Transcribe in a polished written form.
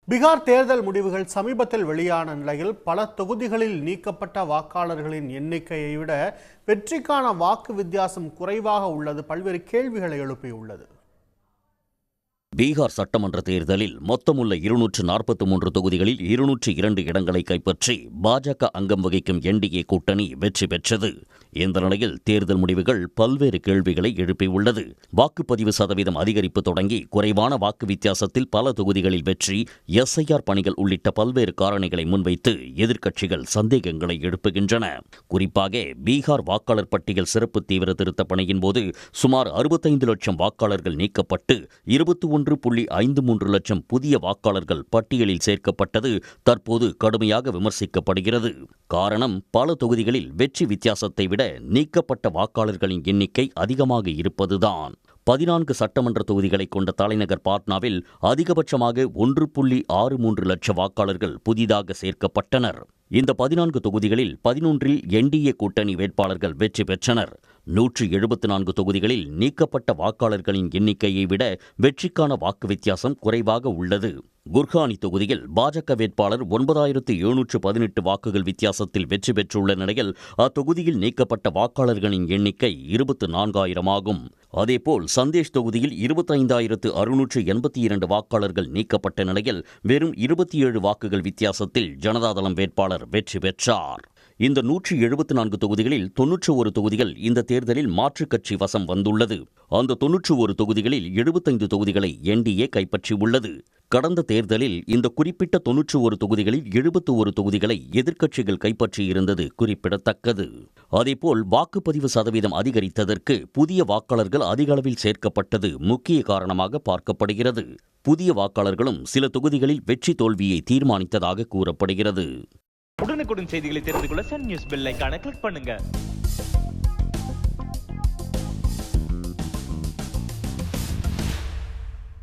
பீகார் தேர்தல் முடிவுகள் சமீபத்தில் வெளியான நிலையில் பல தொகுதிகளில் நீக்கப்பட்ட வாக்காளர்களின் எண்ணிக்கையை விட வெற்றிக்கான வாக்கு வித்தியாசம் குறைவாக உள்ளது பல்வேறு கேள்விகளை எழுப்பியுள்ளது. பீகார் சட்டமன்ற தேர்தலில் மொத்தமுள்ள 243 தொகுதிகளில் 202 இடங்களை கைப்பற்றி பாஜக அங்கம் வகிக்கும் என்டிஏ கூட்டணி வெற்றி பெற்றது. இந்த நிலையில் தேர்தல் முடிவுகள் பல்வேறு கேள்விகளை எழுப்பியுள்ளது. வாக்குப்பதிவு சதவீதம் அதிகரிப்பு தொடங்கி குறைவான வாக்கு வித்தியாசத்தில் பல தொகுதிகளில் வெற்றி, எஸ்ஐஆர் பணிகள் உள்ளிட்ட பல்வேறு காரணிகளை முன்வைத்து எதிர்க்கட்சிகள் சந்தேகங்களை எழுப்புகின்றன. குறிப்பாக பீகார் வாக்காளர் பட்டியல் சிறப்பு தீவிர திருத்த பணியின் போது சுமார் 65 லட்சம் வாக்காளர்கள் நீக்கப்பட்டு 21.53 லட்சம் புதிய வாக்காளர்கள் பட்டியலில் சேர்க்கப்பட்டது தற்போது கடுமையாக விமர்சிக்கப்படுகிறது. காரணம், பல தொகுதிகளில் வெற்றி வித்தியாசத்தை விட நீக்கப்பட்ட வாக்காளர்களின் எண்ணிக்கை அதிகமாக இருப்பதுதான். 14 சட்டமன்ற தொகுதிகளை கொண்ட தலைநகர் பாட்னாவில் அதிகபட்சமாக 1.63 லட்சம் வாக்காளர்கள் புதிதாக சேர்க்கப்பட்டனர். இந்த 14 தொகுதிகளில் 11இல் என்டிஏ கூட்டணி வேட்பாளர்கள் வெற்றி பெற்றனர். 174 தொகுதிகளில் நீக்கப்பட்ட வாக்காளர்களின் எண்ணிக்கையை விட வெற்றிக்கான வாக்கு வித்தியாசம் குறைவாக உள்ளது. குர்கானி தொகுதியில் பாஜக வேட்பாளர் 9718 வாக்குகள் வித்தியாசத்தில் வெற்றி பெற்றுள்ள நிலையில் அத்தொகுதியில் நீக்கப்பட்ட வாக்காளர்களின் எண்ணிக்கை 24,000 ஆகும். அதேபோல் சந்தேஷ் தொகுதியில் 25,682 வாக்காளர்கள் நீக்கப்பட்ட நிலையில் வெறும் 27 வாக்குகள் வித்தியாசத்தில் ஜனதாதளம் வேட்பாளர் வெற்றி பெற்றார். இந்த 174 தொகுதிகளில் 91 தொகுதிகள் இந்த தேர்தலில் மாற்றுக் கட்சி வசம் வந்துள்ளது. அந்த 91 தொகுதிகளில் 75 தொகுதிகளை என்டிஏ கைப்பற்றியுள்ளது. கடந்த தேர்தலில் இந்த குறிப்பிட்ட 91 தொகுதிகளில் 71 தொகுதிகளை எதிர்க்கட்சிகள் கைப்பற்றியிருந்தது குறிப்பிடத்தக்கது. அதேபோல் வாக்குப்பதிவு சதவீதம் அதிகரித்ததற்கு புதிய வாக்காளர்கள் அதிக அளவில் சேர்க்கப்பட்டது முக்கிய காரணமாக பார்க்கப்படுகிறது. புதிய வாக்காளர்களும் சில தொகுதிகளில் வெற்றி தோல்வியை தீர்மானித்ததாக கூறப்படுகிறது. உடனுக்குடன் செய்திகளை தெரிந்து கொள்ள சன் நியூஸ் பெல் ஐகானை கிளிக் பண்ணுங்க.